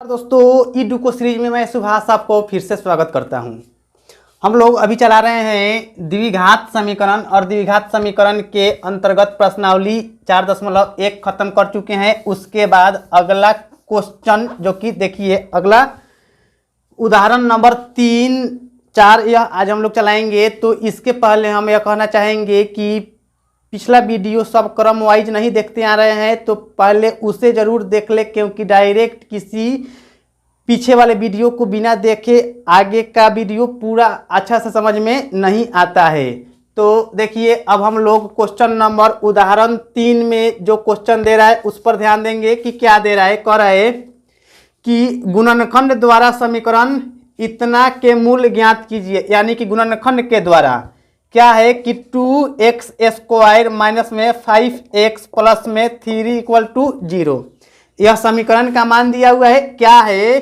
दोस्तों ईडुको सीरीज में मैं सुभाष आपको फिर से स्वागत करता हूं। हम लोग अभी चला रहे हैं द्विघात समीकरण और द्विघात समीकरण के अंतर्गत प्रश्नावली 4.1 खत्म कर चुके हैं। उसके बाद अगला क्वेश्चन जो कि देखिए अगला उदाहरण नंबर 3, 4 यह आज हम लोग चलाएंगे। तो इसके पहले हम यह कहना चाहेंगे कि पिछला वीडियो सब क्रम वाइज नहीं देखते आ रहे हैं तो पहले उसे ज़रूर देख ले, क्योंकि डायरेक्ट किसी पीछे वाले वीडियो को बिना देखे आगे का वीडियो पूरा अच्छा से समझ में नहीं आता है। तो देखिए अब हम लोग क्वेश्चन नंबर उदाहरण 3 में जो क्वेश्चन दे रहा है उस पर ध्यान देंगे कि क्या दे रहा है। कह रहा है कि गुणनखंड द्वारा समीकरण इतना के मूल ज्ञात कीजिए, यानी कि गुणनखंड के द्वारा क्या है कि 2x² माइनस में 5x प्लस में 3 = 0। यह समीकरण का मान दिया हुआ है। क्या है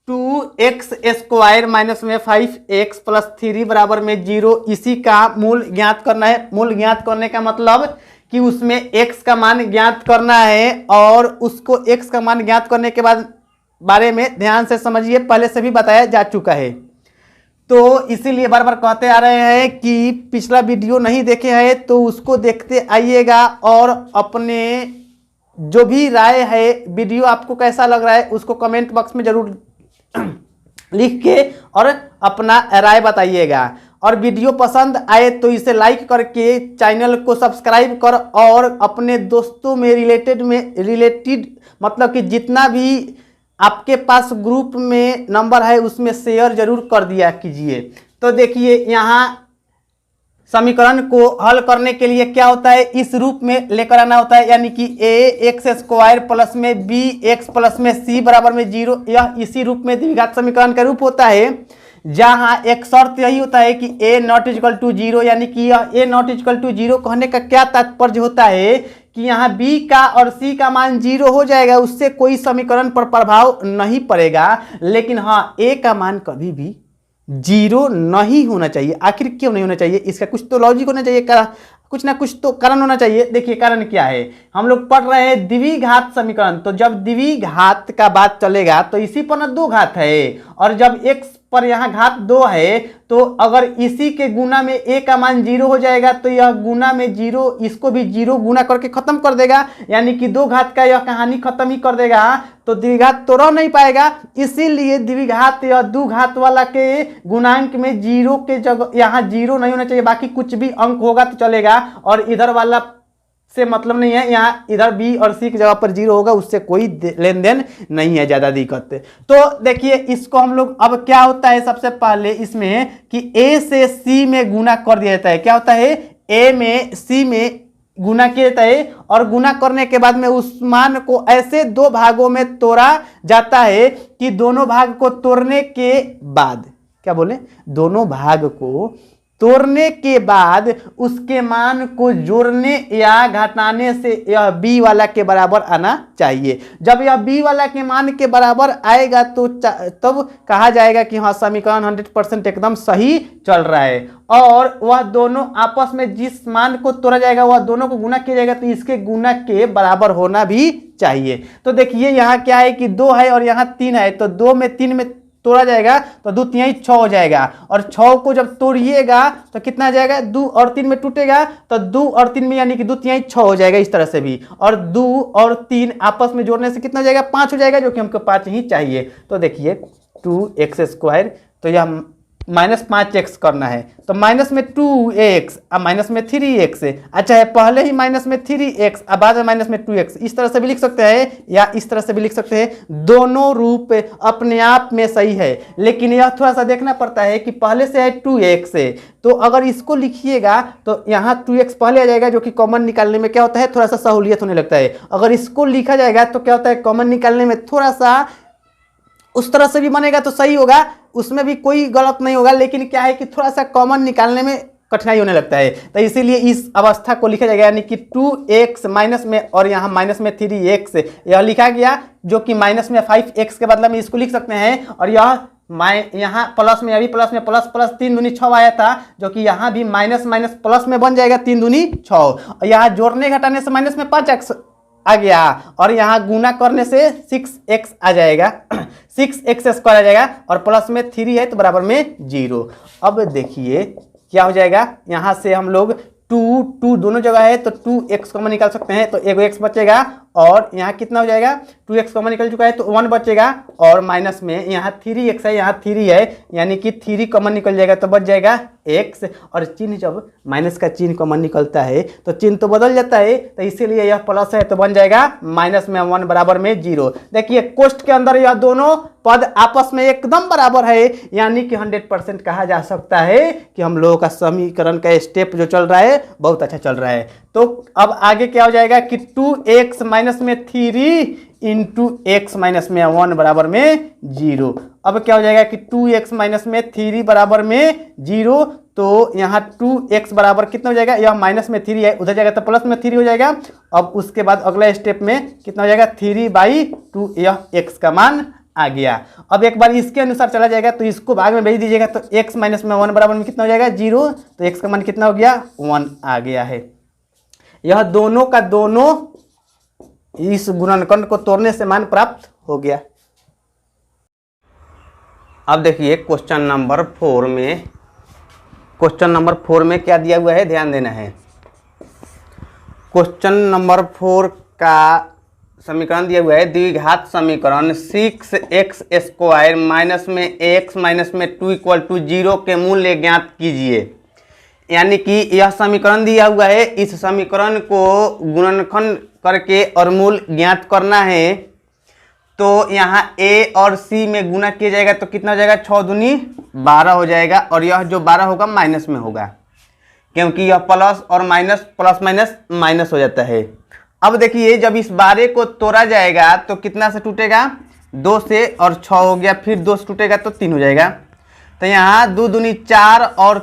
2x² माइनस में 5x प्लस 3 बराबर में 0। इसी का मूल ज्ञात करना है। मूल ज्ञात करने का मतलब कि उसमें x का मान ज्ञात करना है और उसको x का मान ज्ञात करने के बाद बारे में ध्यान से समझिए, पहले से भी बताया जा चुका है। तो इसीलिए बार बार कहते आ रहे हैं कि पिछला वीडियो नहीं देखे हैं तो उसको देखते आइएगा और अपने जो भी राय है, वीडियो आपको कैसा लग रहा है उसको कमेंट बॉक्स में जरूर लिख के और अपना राय बताइएगा। और वीडियो पसंद आए तो इसे लाइक करके चैनल को सब्सक्राइब कर और अपने दोस्तों में रिलेटेड मतलब कि जितना भी आपके पास ग्रुप में नंबर है उसमें शेयर जरूर कर दिया कीजिए। तो देखिए यहाँ समीकरण को हल करने के लिए क्या होता है, इस रूप में लेकर आना होता है, यानी कि ax² प्लस में bx प्लस में c बराबर में 0। यह इसी रूप में द्विघात समीकरण का रूप होता है, जहां एक शर्त यही होता है कि a ≠ 0, यानी कि यह a ≠ 0 कहने का क्या तात्पर्य होता है कि यहाँ b का और c का मान 0 हो जाएगा, उससे कोई समीकरण पर प्रभाव नहीं पड़ेगा। लेकिन हाँ a का मान कभी भी 0 नहीं होना चाहिए। आखिर क्यों नहीं होना चाहिए, इसका कुछ तो लॉजिक होना चाहिए, कुछ ना कुछ तो कारण होना चाहिए। देखिए कारण क्या है, हम लोग पढ़ रहे हैं द्विघात समीकरण। तो जब द्विघात का बात चलेगा तो इसी पर ना दो घात है, और जब x पर यहाँ घात 2 है तो अगर इसी के गुना में a का मान 0 हो जाएगा तो यह गुना में 0 इसको भी 0 गुना करके खत्म कर देगा, यानी कि दो घात का यह कहानी खत्म ही कर देगा। तो द्विघात तो रह नहीं पाएगा, इसीलिए द्विघात या द्विघात वाला के गुणांक में 0 के जगह यहाँ 0 नहीं होना चाहिए, बाकी कुछ भी अंक होगा तो चलेगा। और इधर वाला से मतलब नहीं है, यहाँ इधर b और c की जगह पर 0 होगा, उससे कोई लेन देन नहीं है ज़्यादा दिक्कत। तो देखिए इसको हम लोग अब क्या होता है, सबसे पहले इसमें कि a से c में गुना कर दिया जाता है। क्या होता है, a में c में गुना किया जाता है और गुना करने के बाद में उस मान को ऐसे दो भागों में तोड़ा जाता है कि दोनों भाग को तोड़ने के बाद, क्या बोले, दोनों भाग को तोड़ने के बाद उसके मान को जोड़ने या घटाने से यह b वाला के बराबर आना चाहिए। जब यह b वाला के मान के बराबर आएगा तो तब कहा जाएगा कि हाँ समीकरण 100% एकदम सही चल रहा है। और वह दोनों आपस में जिस मान को तोड़ा जाएगा वह दोनों को गुना किया जाएगा तो इसके गुना के बराबर होना भी चाहिए। तो देखिए यहाँ क्या है कि 2 है और यहाँ 3 है, तो 2 में 3 में तोड़ा जाएगा तो 2 3 6 हो जाएगा, और 6 को जब तोड़िएगा तो कितना आ जाएगा, 2 और 3 में टूटेगा तो 2 और 3 में यानी कि 2 3 6 हो जाएगा इस तरह से भी, और 2 और 3 आपस में जोड़ने से कितना हो जाएगा, 5 हो जाएगा, जो कि हमको 5 ही चाहिए। तो देखिए 2x², तो यह -5x करना है तो माइनस में 2x अब माइनस में 3x। अच्छा है, पहले ही माइनस में 3x अब बाद में माइनस में 2x, इस तरह से भी लिख सकते हैं या इस तरह से भी लिख सकते हैं। दोनों रूप अपने आप में सही है, लेकिन यह थोड़ा सा देखना पड़ता है कि पहले से है 2x है, तो अगर इसको लिखिएगा तो यहाँ 2x पहले आ जाएगा, जो कि कॉमन निकालने में क्या होता है, थोड़ा सा सहूलियत होने लगता है। अगर इसको लिखा जाएगा तो क्या होता है, कॉमन निकालने में थोड़ा सा उस तरह से भी बनेगा तो सही होगा, उसमें भी कोई गलत नहीं होगा, लेकिन क्या है कि थोड़ा सा कॉमन निकालने में कठिनाई होने लगता है। तो इसीलिए इस अवस्था को लिखा जाएगा, यानी कि 2x माइनस में और यहाँ माइनस में 3x यह लिखा गया, जो कि माइनस में 5x के बदले में इसको लिख सकते हैं। और यह यहाँ प्लस में, अभी प्लस में प्लस प्लस 3 दूनी 6 आया था, जो कि यहाँ भी माइनस माइनस प्लस में बन जाएगा 3 दूनी 6, और यहाँ जोड़ने घटाने से माइनस में 5x आ गया और यहाँ गुना करने से 6x आ जाएगा 6x² आ जाएगा और प्लस में 3 है तो बराबर में 0। अब देखिए क्या हो जाएगा, यहाँ से हम लोग 2 दोनों जगह है तो 2x कॉमन निकाल सकते हैं तो एगो x बचेगा और यहाँ कितना हो जाएगा 2x कॉमन निकल चुका है तो 1 बचेगा और माइनस में यहाँ 3x है, यहाँ 3 है यानी कि 3 कॉमन निकल जाएगा तो बच जाएगा x। और चिन्ह जब माइनस का चिन्ह कॉमन निकलता है तो चिन्ह तो बदल जाता है तो इसीलिए यह प्लस है तो बन जाएगा माइनस में 1 बराबर में 0। देखिए कोष्ठ के अंदर यह दोनों पद आपस में एकदम बराबर है यानी कि 100% कहा जा सकता है कि हम लोगों का समीकरण का स्टेप जो चल रहा है बहुत अच्छा चल रहा है। तो अब आगे क्या हो जाएगा कि 2x माइनस में 3 इंटू x माइनस में 1 बराबर में 0। अब क्या हो जाएगा कि 2x माइनस में 3 बराबर में 0 तो यहाँ 2x बराबर कितना हो जाएगा, यह माइनस में 3 है उधर जाएगा तो प्लस में 3 हो जाएगा। अब उसके बाद अगला स्टेप में कितना हो जाएगा 3/2, यह x का मान आ गया। अब एक बार इसके अनुसार चला जाएगा तो इसको भाग में भेज दीजिएगा तो x माइनस में 1 बराबर में कितना हो जाएगा 0 तो x का मान कितना हो गया 1 आ गया है। यह दोनों का दोनों इस गुणनखंड को तोड़ने से मान प्राप्त हो गया। अब देखिए क्वेश्चन नंबर 4 में क्या दिया हुआ है, ध्यान देना है। क्वेश्चन नंबर 4 का समीकरण दिया हुआ है द्विघात समीकरण 6x² माइनस में x माइनस में 2 = 0 के मूल्य ज्ञात कीजिए। यानी कि यह समीकरण दिया हुआ है, इस समीकरण को गुणनखंड करके और मूल ज्ञात करना है। तो यहाँ a और c में गुना किया जाएगा तो कितना हो जाएगा 6 दूनी 12 हो जाएगा और यह जो 12 होगा माइनस में होगा क्योंकि यह प्लस और माइनस प्लस माइनस माइनस हो जाता है। अब देखिए जब इस 12 को तोड़ा जाएगा तो कितना से टूटेगा 2 से और 6 हो गया, फिर 2 से टूटेगा तो 3 हो जाएगा। तो यहाँ 2 दूनी 4 और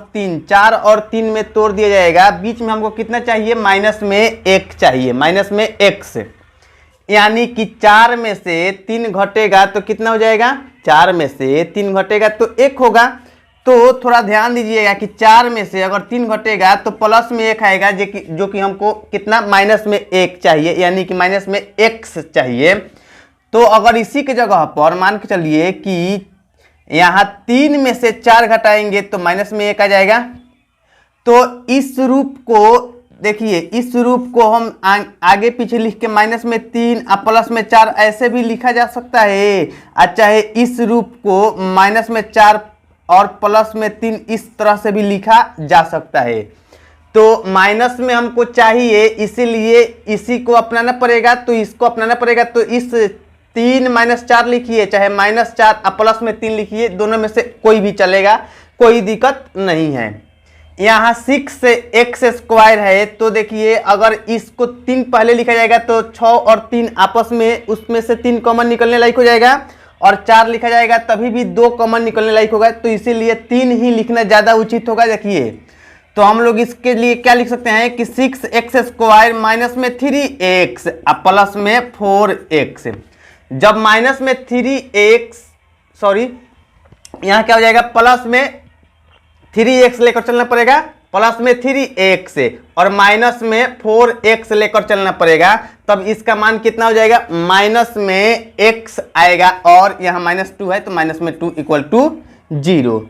3 में तोड़ दिया जाएगा। बीच में हमको कितना चाहिए माइनस में 1 चाहिए, माइनस में x यानी कि 4 में से 3 घटेगा तो कितना हो जाएगा 4 में से 3 घटेगा तो 1 होगा। तो थोड़ा ध्यान दीजिएगा कि 4 में से अगर 3 घटेगा तो प्लस में 1 आएगा जो कि हमको कितना माइनस में 1 चाहिए यानी कि माइनस में x चाहिए। तो अगर इसी के जगह पर मान के चलिए कि यहाँ 3 में से 4 घटाएंगे तो माइनस में 1 आ जाएगा। तो इस रूप को देखिए, इस रूप को हम आगे पीछे लिख के माइनस में 3 और प्लस में 4 ऐसे भी लिखा जा सकता है। चाहे इस रूप को माइनस में 4 और प्लस में 3 इस तरह से भी लिखा जा सकता है। तो माइनस में हमको चाहिए इसीलिए इसी को अपनाना पड़ेगा तो इसको अपनाना पड़ेगा। तो इस 3 - 4 लिखिए, चाहे -4 और प्लस में 3 लिखिए, दोनों में से कोई भी चलेगा, कोई दिक्कत नहीं है। यहाँ 6x² है तो देखिए अगर इसको 3 पहले लिखा जाएगा तो 6 और 3 आपस में उसमें से 3 कॉमन निकलने लायक हो जाएगा और 4 लिखा जाएगा तभी भी 2 कॉमन निकलने लायक होगा। तो इसीलिए 3 ही लिखना ज़्यादा उचित होगा। देखिए तो हम लोग इसके लिए क्या लिख सकते हैं कि 6x² माइनस में 3x और प्लस में 4x। जब माइनस में 3x यहाँ क्या हो जाएगा प्लस में 3x लेकर चलना पड़ेगा, प्लस में 3x और माइनस में 4x लेकर चलना पड़ेगा। तब इसका मान कितना हो जाएगा माइनस में x आएगा और यहाँ -2 है तो माइनस में 2 = 0।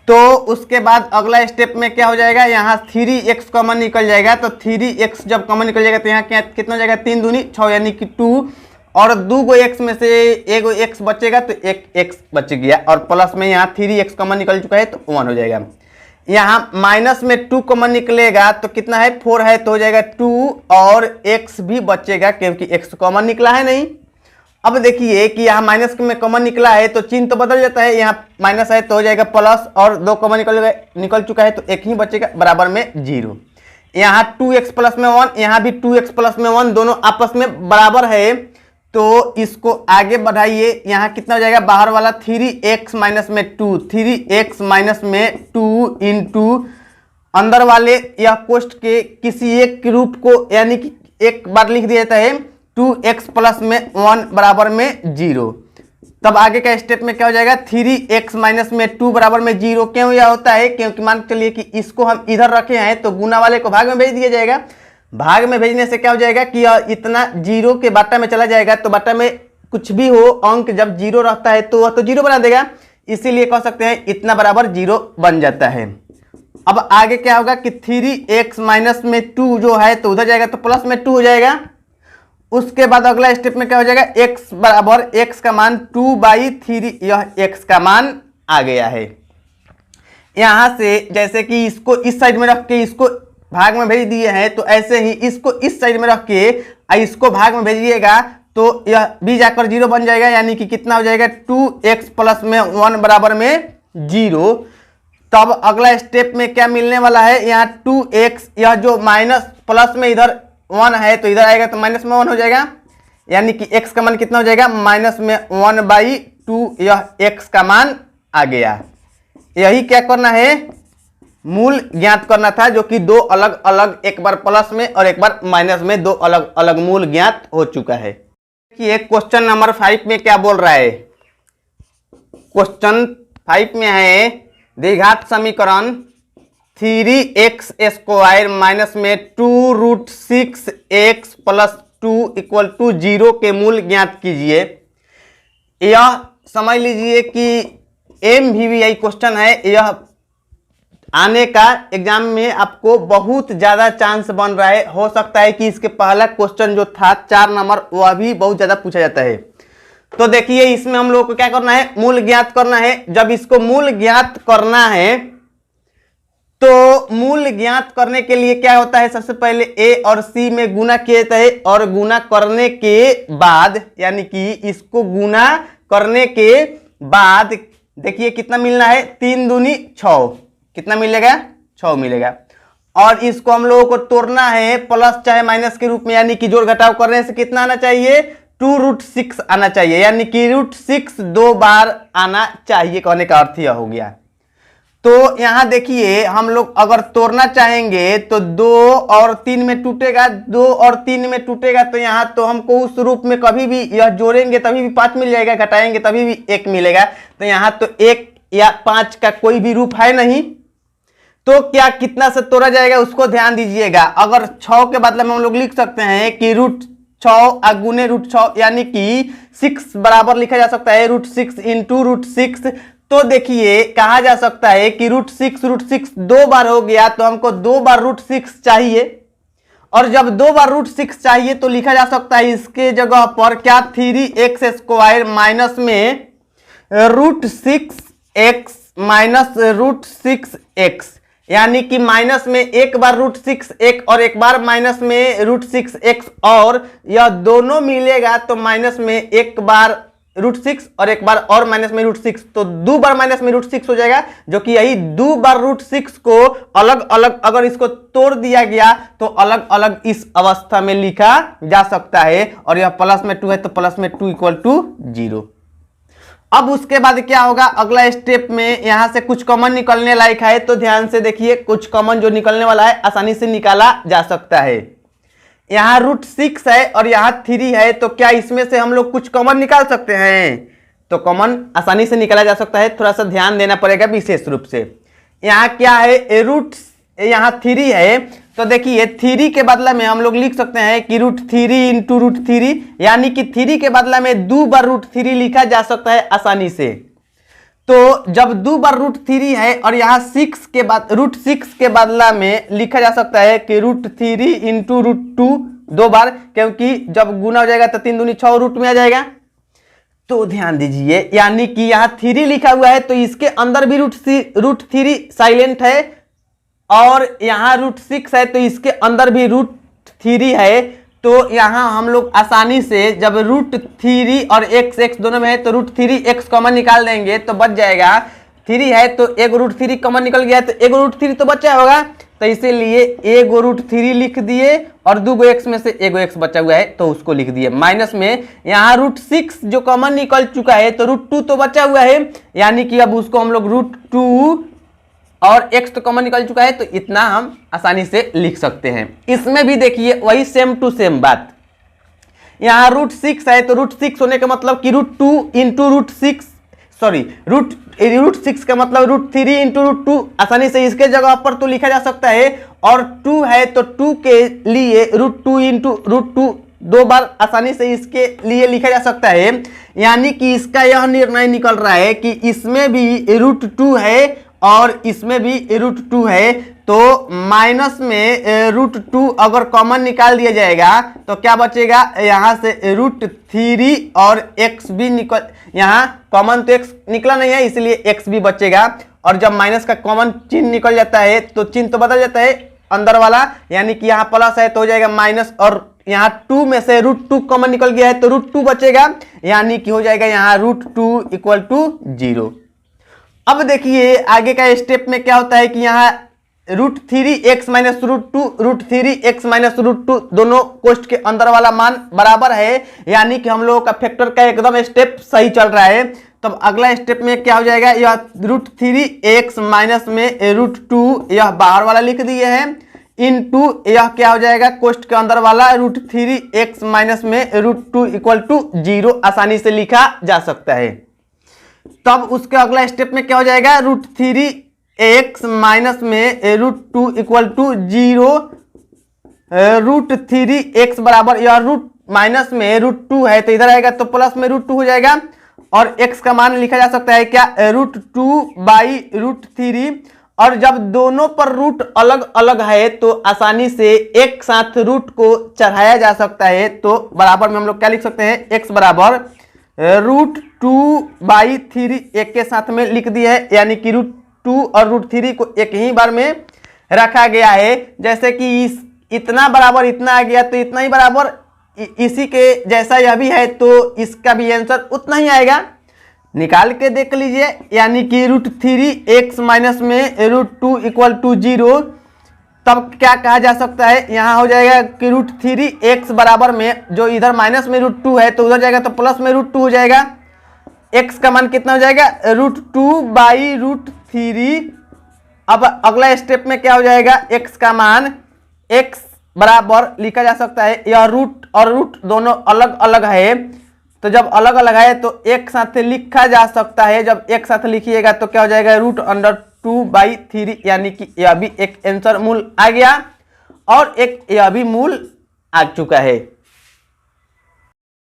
तो उसके बाद अगला स्टेप में क्या हो जाएगा, यहाँ 3x कॉमन निकल जाएगा। तो 3x जब कॉमन निकल जाएगा तो यहाँ कितना हो जाएगा 3 दूनी 6 यानी कि 2 और 2 x में से 1 x बचेगा तो 1 x बच गया और प्लस में यहाँ 3x कॉमन निकल चुका है तो 1 हो जाएगा। यहाँ माइनस में 2 कॉमन निकलेगा तो कितना है 4 है तो हो जाएगा 2 और x भी बचेगा क्योंकि x कॉमन निकला है नहीं। अब देखिए कि यहाँ माइनस में कॉमन निकला है तो चिन्ह तो बदल जाता है, यहाँ माइनस है तो हो जाएगा प्लस और 2 कॉमन निकल चुका है तो 1 ही बचेगा बराबर में 0। यहाँ 2x प्लस में 1, यहाँ भी 2x प्लस में 1 दोनों आपस में बराबर है तो इसको आगे बढ़ाइए। यहाँ कितना हो जाएगा बाहर वाला 3x माइनस में 2, 3x माइनस में 2 इंटू अंदर वाले यह कोष्ठ के किसी एक रूप को यानी कि एक बार लिख दिया जाता है 2x प्लस में 1 बराबर में 0। तब आगे का स्टेप में क्या हो जाएगा 3x माइनस में 2 बराबर में 0। क्यों यह होता है क्योंकि मान चलिए कि इसको हम इधर रखे हैं तो गुना वाले को भाग में भेज दिया जाएगा। भाग में भेजने से क्या हो जाएगा कि इतना जीरो के बाटा में चला जाएगा, तो बाटा में कुछ भी हो अंक जब जीरो रहता है तो वह तो जीरो बना देगा, इसीलिए कह सकते हैं इतना बराबर जीरो बन जाता है। अब आगे क्या होगा कि 3x माइनस में 2 जो है तो उधर जाएगा तो प्लस में 2 हो जाएगा। उसके बाद अगला स्टेप में क्या हो जाएगा, x बराबर x का मान 2/3, यह x का मान आ गया है। यहां से जैसे कि इसको इस साइड में रख के इसको भाग में भेज दिए हैं, तो ऐसे ही इसको इस साइड में रख के इसको भाग में भेजिएगा तो यह b जाकर 0 बन जाएगा, यानी कि कितना हो जाएगा 2x प्लस में 1 बराबर में 0। तब अगला स्टेप में क्या मिलने वाला है, यहाँ 2x, यह जो माइनस प्लस में इधर 1 है तो इधर आएगा तो माइनस में 1 हो जाएगा, यानी कि x का मान कितना हो जाएगा माइनस में 1/2, यह x का मान आ गया। यही क्या करना है, मूल ज्ञात करना था, जो कि दो अलग अलग, एक बार प्लस में और एक बार माइनस में, दो अलग अलग मूल ज्ञात हो चुका है। कि एक क्वेश्चन नंबर 5 में क्या बोल रहा है, क्वेश्चन 5 में है द्विघात समीकरण 3x स्क्वायर माइनस में 2√6x प्लस 2 इक्वल टू 0 के मूल ज्ञात कीजिए। यह समझ लीजिए कि MVVI क्वेश्चन है, यह आने का एग्जाम में आपको बहुत ज़्यादा चांस बन रहा है। हो सकता है कि इसके पहला क्वेश्चन जो था 4 नंबर वह भी बहुत ज़्यादा पूछा जाता है। तो देखिए इसमें हम लोग को क्या करना है, मूल ज्ञात करना है। जब इसको मूल ज्ञात करना है तो मूल ज्ञात करने के लिए क्या होता है, सबसे पहले a और c में गुना किया जाता है, और गुना करने के बाद यानी कि इसको गुना करने के बाद देखिए कितना मिलना है, 3 दूनी 6, कितना मिलेगा 6 मिलेगा। और इसको हम लोगों को तोड़ना है प्लस चाहे माइनस के रूप में, यानी कि जोड़ घटाव करने से कितना आना चाहिए 2√6 आना चाहिए, यानी कि √6 2 बार आना चाहिए, कहने का अर्थ यह हो गया। तो यहां देखिए हम लोग अगर तोड़ना चाहेंगे तो 2 और 3 में टूटेगा, 2 और 3 में टूटेगा, तो यहां तो हमको उस रूप में कभी भी यह जोड़ेंगे तभी भी 5 मिल जाएगा, घटाएंगे तभी भी 1 मिलेगा। तो यहां तो 1 या 5 का कोई भी रूप है नहीं, तो क्या कितना से तोड़ा जाएगा उसको ध्यान दीजिएगा। अगर 6 के बदले में हम लोग लिख सकते हैं कि √6 गुने √6, यानी कि 6 बराबर लिखा जा सकता है √6 इंटू √6। तो देखिए कहा जा सकता है कि √6 2 बार हो गया, तो हमको 2 बार √6 चाहिए, और जब 2 बार √6 चाहिए तो लिखा जा सकता है इसके जगह पर क्या 3x स्क्वायर माइनस में √6x माइनस √6x, यानी कि माइनस में एक बार √6x और एक बार माइनस में √6x, और यह दोनों मिलेगा तो माइनस में एक बार √6 और एक बार और माइनस में √6, तो 2 बार माइनस में √6 हो जाएगा, जो कि यही 2 बार √6 को अलग अलग अगर इसको तोड़ दिया गया तो अलग अलग इस अवस्था में लिखा जा सकता है। और यह प्लस में 2 है तो प्लस में 2 इक्वल टू 0। अब उसके बाद क्या होगा, अगला स्टेप में यहां से कुछ कॉमन निकलने लायक है, तो ध्यान से देखिए कुछ कॉमन जो निकलने वाला है आसानी से निकाला जा सकता है। यहाँ √6 है और यहाँ 3 है, तो क्या इसमें से हम लोग कुछ कॉमन निकाल सकते हैं, तो कॉमन आसानी से निकाला जा सकता है, थोड़ा सा ध्यान देना पड़ेगा विशेष रूप से। यहाँ क्या है यहाँ 3 है, तो देखिए 3 के बदला में हम लोग लिख सकते हैं कि √3 इंटू √3, यानी कि 3 के बदला में 2 बार √3 लिखा जा सकता है आसानी से। तो जब 2 बार √3 है और यहाँ 6 के बाद √6 के बदला में लिखा जा सकता है कि √3 इंटू √2 2 बार, क्योंकि जब गुना हो जाएगा तो 3 दूनी 6 रूट में आ जाएगा। तो ध्यान दीजिए यानी कि यहाँ 3 लिखा हुआ है तो इसके अंदर भी √3 साइलेंट है, और यहाँ √6 है तो इसके अंदर भी √3 है। तो यहाँ हम लोग आसानी से जब √3 और x दोनों में है तो √3x कॉमन निकाल देंगे तो बच जाएगा। 3 है तो एक √3 कॉमन निकल गया तो एक √3 तो बचा होगा, तो इसीलिए एक √3 लिख दिए और 2 x में से एक x बचा हुआ है तो उसको लिख दिए। माइनस में यहाँ √6 जो कॉमन निकल चुका है तो √2 तो बचा हुआ है, यानी कि अब उसको हम लोग √2 और x तो कॉमन निकल चुका है, तो इतना हम आसानी से लिख सकते हैं। इसमें भी देखिए वही सेम टू सेम बात, यहाँ √6 है तो √6 होने का मतलब कि √2 इंटू √6 सॉरी रूट 6 का मतलब √3 इंटू √2, आसानी से इसके जगह पर तो लिखा जा सकता है। और 2 है तो 2 के लिए √2 इंटू √2 दो बार आसानी से इसके लिए लिखा जा सकता है। यानी कि इसका यह निर्णय निकल रहा है कि इसमें भी √2 है और इसमें भी √2 है, तो माइनस में √2 अगर कॉमन निकाल दिया जाएगा तो क्या बचेगा, यहाँ से √3 और x भी निकल, यहाँ कॉमन तो x निकला नहीं है इसलिए x भी बचेगा। और जब माइनस का कॉमन चिन्ह निकल जाता है तो चिन्ह तो बदल जाता है अंदर वाला, यानी कि यहाँ प्लस है तो हो जाएगा माइनस, और यहाँ 2 में से √2 कॉमन निकल गया है तो √2 बचेगा, यानी कि हो जाएगा यहाँ √2 = 0। अब देखिए आगे का स्टेप में क्या होता है कि यहाँ √3x - √2 √3x - √2 दोनों कोष्ठ के अंदर वाला मान बराबर है, यानी कि हम लोगों का फैक्टर का एकदम स्टेप सही चल रहा है। तब अगला स्टेप में क्या हो जाएगा, यह √3x माइनस में √2 यह बाहर वाला लिख दिए हैं, इनटू यह क्या हो जाएगा कोष्ठ के अंदर वाला √3x माइनस में √2 = 0 आसानी से लिखा जा सकता है। तब उसके अगला स्टेप में क्या हो जाएगा, √3x माइनस में √2 = 0, √3x बराबर यह रूट माइनस में √2 है तो इधर आएगा तो प्लस में √2 हो जाएगा, और x का मान लिखा जा सकता है क्या, √2/√3। और जब दोनों पर रूट अलग अलग है तो आसानी से एक साथ रूट को चढ़ाया जा सकता है, तो बराबर में हम लोग क्या लिख सकते हैं, x बराबर √2/3 एक के साथ में लिख दिया है, यानी कि √2 और √3 को एक ही बार में रखा गया है। जैसे कि इतना बराबर इतना आ गया तो इतना ही बराबर इसी के जैसा यह भी है, तो इसका भी आंसर उतना ही आएगा, निकाल के देख लीजिए। यानी कि √3x माइनस में √2 = 0। तब क्या कहा जा सकता है, यहाँ हो जाएगा कि √3x बराबर में जो इधर माइनस में √2 है तो उधर जाएगा तो प्लस में √2 हो जाएगा, x का मान कितना हो जाएगा, √2/√3। अब अगला स्टेप में क्या हो जाएगा, x का मान x बराबर लिखा जा सकता है, यह रूट और रूट दोनों अलग अलग है, तो जब अलग अलग है तो एक साथ लिखा जा सकता है। जब एक साथ लिखिएगा तो क्या हो जाएगा, √2/3, यानी कि यह भी एक आंसर मूल आ गया और एक यह भी मूल आ चुका है।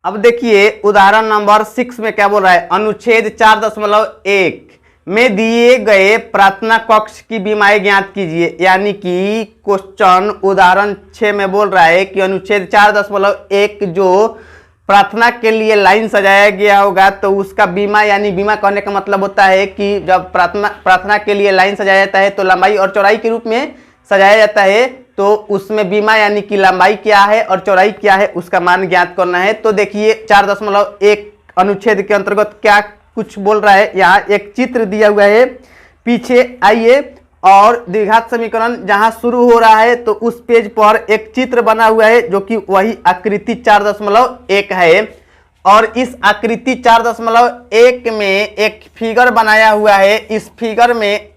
अब देखिए उदाहरण नंबर 6 में क्या बोल रहा है, अनुच्छेद 4.1 में दिए गए प्रार्थना कक्ष की बीमाएं ज्ञात कीजिए। यानी कि क्वेश्चन उदाहरण 6 में बोल रहा है कि अनुच्छेद 4.1 जो प्रार्थना के लिए लाइन सजाया गया होगा तो उसका बीमा, यानी बीमा कहने का मतलब होता है कि जब प्रार्थना के लिए लाइन सजाया जाता है तो लंबाई और चौड़ाई के रूप में सजाया जाता है, तो उसमें बीमा यानी कि लंबाई क्या है और चौड़ाई क्या है उसका मान ज्ञात करना है। तो देखिए 4.1 अनुच्छेद के अंतर्गत क्या कुछ बोल रहा है, यहाँ एक चित्र दिया हुआ है, पीछे आइए, और द्विघात समीकरण जहां शुरू हो रहा है तो उस पेज पर एक चित्र बना हुआ है जो कि वही आकृति 4.1 है, और इस आकृति 4.1 में एक फिगर बनाया हुआ है। इस फिगर में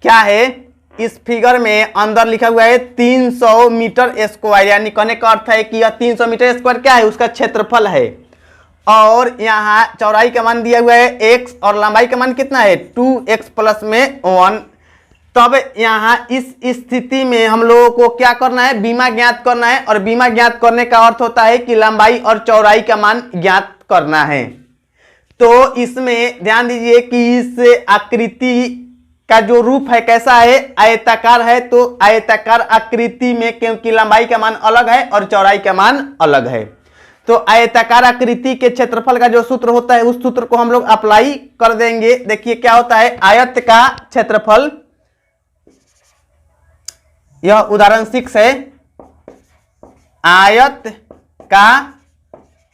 क्या है, इस फिगर में अंदर लिखा हुआ है 300 मीटर स्क्वायर, यानी कहने का अर्थ है कि यह 300 मीटर स्क्वायर क्या है, उसका क्षेत्रफल है। और यहाँ चौड़ाई का मान दिया हुआ है x और लंबाई का मान कितना है 2x + में 1। तब यहाँ इस स्थिति में हम लोगों को क्या करना है, बीमा ज्ञात करना है, और बीमा ज्ञात करने का अर्थ होता है कि लंबाई और चौड़ाई का मान ज्ञात करना है। तो इसमें ध्यान दीजिए कि इस आकृति का जो रूप है कैसा है, आयताकार है, तो आयताकार आकृति में क्योंकि लंबाई का मान अलग है और चौड़ाई का मान अलग है, तो आयताकार आकृति के क्षेत्रफल का जो सूत्र होता है उस सूत्र को हम लोग अप्लाई कर देंगे। देखिए क्या होता है, आयत का क्षेत्रफल, यह उदाहरण 6 है, आयत का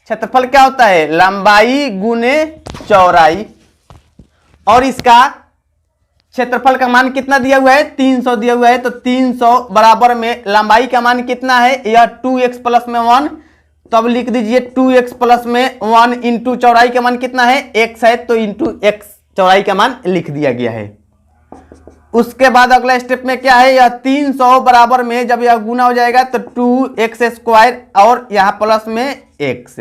क्षेत्रफल क्या होता है, लंबाई गुने चौड़ाई, और इसका क्षेत्रफल का मान कितना दिया हुआ है 300 दिया हुआ है, तो 300 बराबर में लंबाई का मान कितना है, यह 2x + में 1, तब लिख दीजिए 2x + में 1 इंटू चौड़ाई का मान कितना है x है, तो इंटू x चौड़ाई का मान लिख दिया गया है। उसके बाद अगला स्टेप में क्या है, यह 300 बराबर में जब यह गुना हो जाएगा तो 2x² और यहाँ प्लस में x,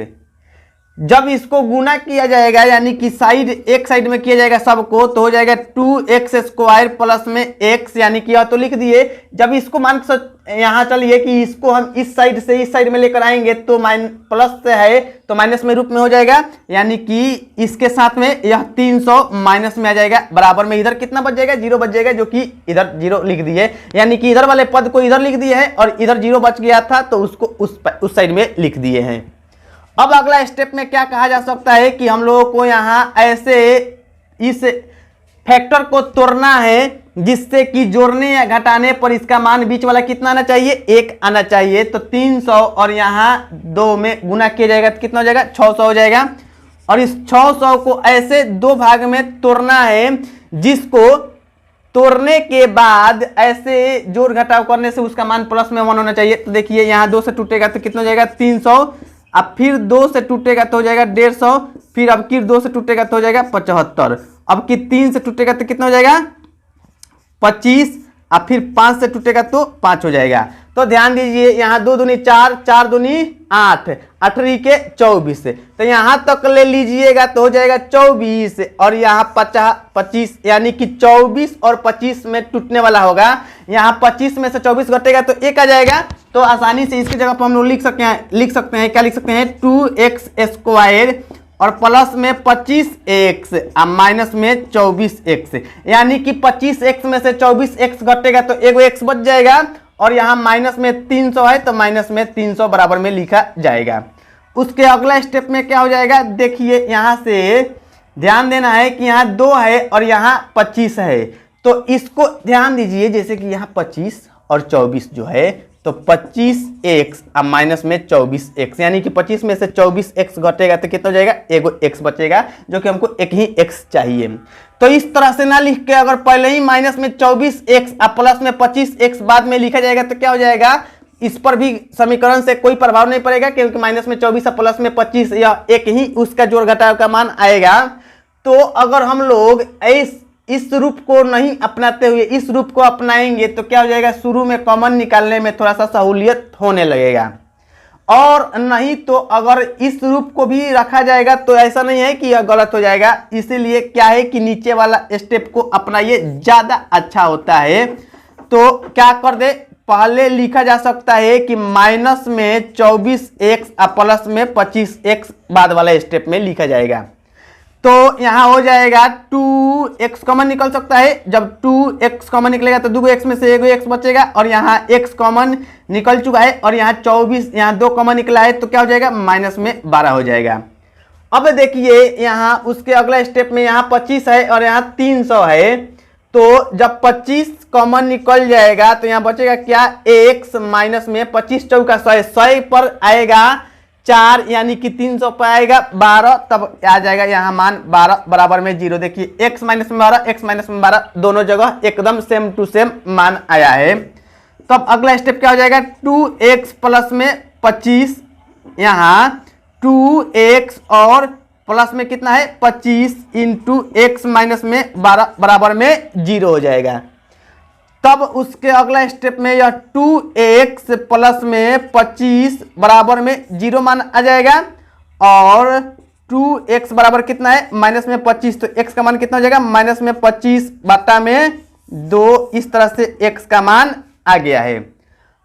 जब इसको गुना किया जाएगा यानी कि साइड एक साइड में किया जाएगा सबको, तो हो जाएगा 2x² प्लस में x, यानी कि यह तो लिख दिए। जब इसको मान यहाँ चलिए कि इसको हम इस साइड से इस साइड में लेकर आएंगे तो प्लस से है तो माइनस में रूप में हो जाएगा, यानी कि इसके साथ में यह 300 माइनस में आ जाएगा। बराबर में इधर कितना बच जाएगा, 0 बच जाएगा, जो कि इधर 0 लिख दिए, यानी कि इधर वाले पद को इधर लिख दिए है और इधर 0 बच गया था तो उसको उस साइड में लिख दिए हैं। अब अगला स्टेप में क्या कहा जा सकता है कि हम लोगों को यहाँ ऐसे इस फैक्टर को तोड़ना है जिससे कि जोड़ने या घटाने पर इसका मान बीच वाला कितना आना चाहिए, 1 आना चाहिए। तो 300 और यहाँ 2 में गुना किया जाएगा तो कितना हो जाएगा, 600 हो जाएगा। और इस 600 को ऐसे 2 भाग में तोड़ना है जिसको तोड़ने के बाद ऐसे जोड़ घटाव करने से उसका मान प्लस में 1 होना चाहिए। तो देखिए यहाँ 2 से टूटेगा तो कितना हो जाएगा, 300। अब फिर 2 से टूटेगा तो हो जाएगा 150, फिर अब की 2 से टूटेगा तो हो जाएगा 75, अब की 3 से टूटेगा तो कितना हो जाएगा 25, अब फिर 5 से टूटेगा तो 5 हो जाएगा। तो ध्यान दीजिए यहाँ 2 दूनी 4, 4 दूनी 8, 8 के 24, तो यहाँ तक ले लीजिएगा तो हो जाएगा 24 और यहाँ 25, यानी कि 24 और 25 में टूटने वाला होगा। यहाँ 25 में से 24 घटेगा तो 1 आ जाएगा। तो आसानी से इसकी जगह पर हम लोग लिख सकते हैं क्या लिख सकते हैं, 2x² और प्लस में 25x और माइनस में 24x, यानी कि 25x में से 24x घटेगा तो एगो x बच जाएगा और यहाँ माइनस में 300 है तो माइनस में 300 बराबर में लिखा जाएगा। उसके अगला स्टेप में क्या हो जाएगा, देखिए यहाँ से ध्यान देना है कि यहाँ 2 है और यहाँ 25 है, तो इसको ध्यान दीजिए जैसे कि यहाँ 25 और 24 जो है तो 25x और माइनस में 24x, यानी कि 25 में से 24x घटेगा तो कितना हो जाएगा, एगो x बचेगा, जो कि हमको एक ही x चाहिए। तो इस तरह से ना लिख के अगर पहले ही माइनस में 24x और प्लस में 25x बाद में लिखा जाएगा तो क्या हो जाएगा, इस पर भी समीकरण से कोई प्रभाव नहीं पड़ेगा क्योंकि माइनस में 24 और प्लस में 25 यह एक ही उसका जोड़ घटाव का मान आएगा। तो अगर हम लोग इस रूप को नहीं अपनाते हुए इस रूप को अपनाएंगे तो क्या हो जाएगा, शुरू में कॉमन निकालने में थोड़ा सा सहूलियत होने लगेगा। और नहीं तो अगर इस रूप को भी रखा जाएगा तो ऐसा नहीं है कि यह गलत हो जाएगा, इसीलिए क्या है कि नीचे वाला स्टेप को अपनाइए, ज़्यादा अच्छा होता है। तो क्या कर दे, पहले लिखा जा सकता है कि माइनस में 24x और प्लस में 25x बाद वाला स्टेप में लिखा जाएगा। तो यहाँ हो जाएगा 2x कॉमन निकल सकता है, जब 2x कॉमन निकलेगा तो 2x में से एगो x बचेगा और यहाँ x कॉमन निकल चुका है और यहाँ 24, यहाँ 2 कॉमन निकला है तो क्या हो जाएगा, माइनस में 12 हो जाएगा। अब देखिए यहाँ उसके अगला स्टेप में यहाँ 25 है और यहाँ 300 है, तो जब 25 कॉमन निकल जाएगा तो यहाँ बचेगा क्या, x माइनस में 25 चौका 100, 100 पर आएगा 4, यानी कि 300 पर आएगा 12, तब आ जाएगा यहाँ मान 12 बराबर में 0। देखिए x माइनस में 12, x माइनस में 12 दोनों जगह एकदम सेम टू सेम मान आया है। तब अगला स्टेप क्या हो जाएगा, 2x प्लस में 25, यहाँ 2x और प्लस में कितना है 25 इंटू x माइनस में 12 बराबर में 0 हो जाएगा। तब उसके अगला स्टेप में यह 2x प्लस में 25 बराबर में 0 मान आ जाएगा और 2x बराबर कितना है, माइनस में 25, तो x का मान कितना हो जाएगा, माइनस में 25 बटा में 2, इस तरह से x का मान आ गया है।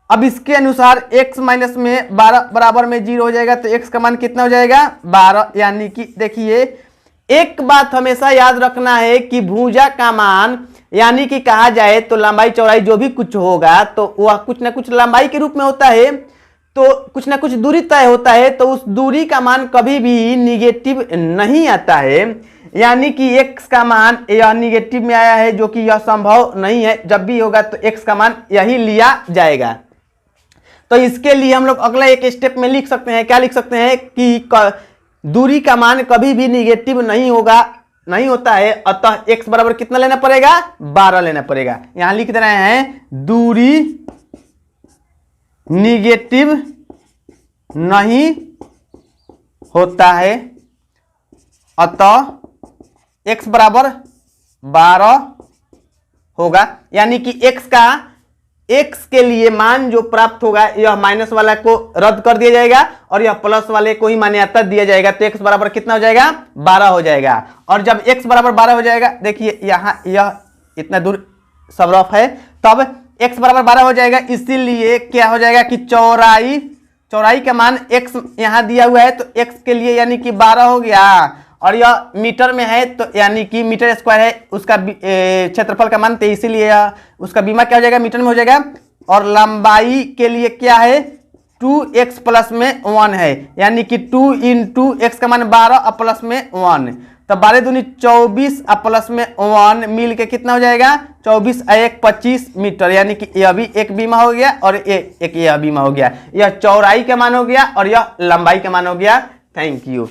अब इसके अनुसार x माइनस में 12 बराबर में 0 हो जाएगा तो x का मान कितना हो जाएगा, 12, यानी कि देखिए एक बात हमेशा याद रखना है कि भुजा का मान यानी कि कहा जाए तो लंबाई चौड़ाई जो भी कुछ होगा तो वह कुछ ना कुछ लंबाई के रूप में होता है, तो कुछ ना कुछ दूरी तय होता है, तो उस दूरी का मान कभी भी निगेटिव नहीं आता है, यानी कि x का मान यह निगेटिव में आया है जो कि यह संभव नहीं है, जब भी होगा तो x का मान यही लिया जाएगा। तो इसके लिए हम लोग अगला एक स्टेप में लिख सकते हैं, क्या लिख सकते हैं कि दूरी का मान कभी भी निगेटिव नहीं होता है, अतः x बराबर कितना लेना पड़ेगा, 12 लेना पड़ेगा। यहां लिख दे रहे हैं दूरी निगेटिव नहीं होता है, अतः x बराबर 12 होगा, यानी कि x का एक्स के लिए मान जो प्राप्त होगा यह माइनस वाला को रद्द कर दिया जाएगा और यह प्लस वाले को ही मान्यता दिया जाएगा। तो एक्स बराबर कितना हो जाएगा 12 हो जाएगा। और जब एक्स बराबर 12 हो जाएगा, देखिए यहाँ यह इतना दूर सब रफ है, तब एक्स बराबर 12 हो जाएगा। इसीलिए क्या हो जाएगा कि चौड़ाई का मान एक्स यहाँ दिया हुआ है, तो एक्स के लिए यानी कि 12 हो गया। और यह मीटर में है तो यानी कि मीटर स्क्वायर है उसका क्षेत्रफल का मान, तो इसीलिए उसका बीमा क्या हो जाएगा मीटर में हो जाएगा। और लंबाई के लिए क्या है 2x प्लस में 1 है, यानी कि 2 × x का मान 12 और प्लस में 1, तो 12 दूनी 24 और प्लस में 1 मिल के कितना हो जाएगा 24 और 1 25 मीटर, यानी कि यह भी एक बीमा हो गया और एक यह बीमा हो गया। यह चौड़ाई का मान हो गया और यह लंबाई का मान हो गया। Thank you.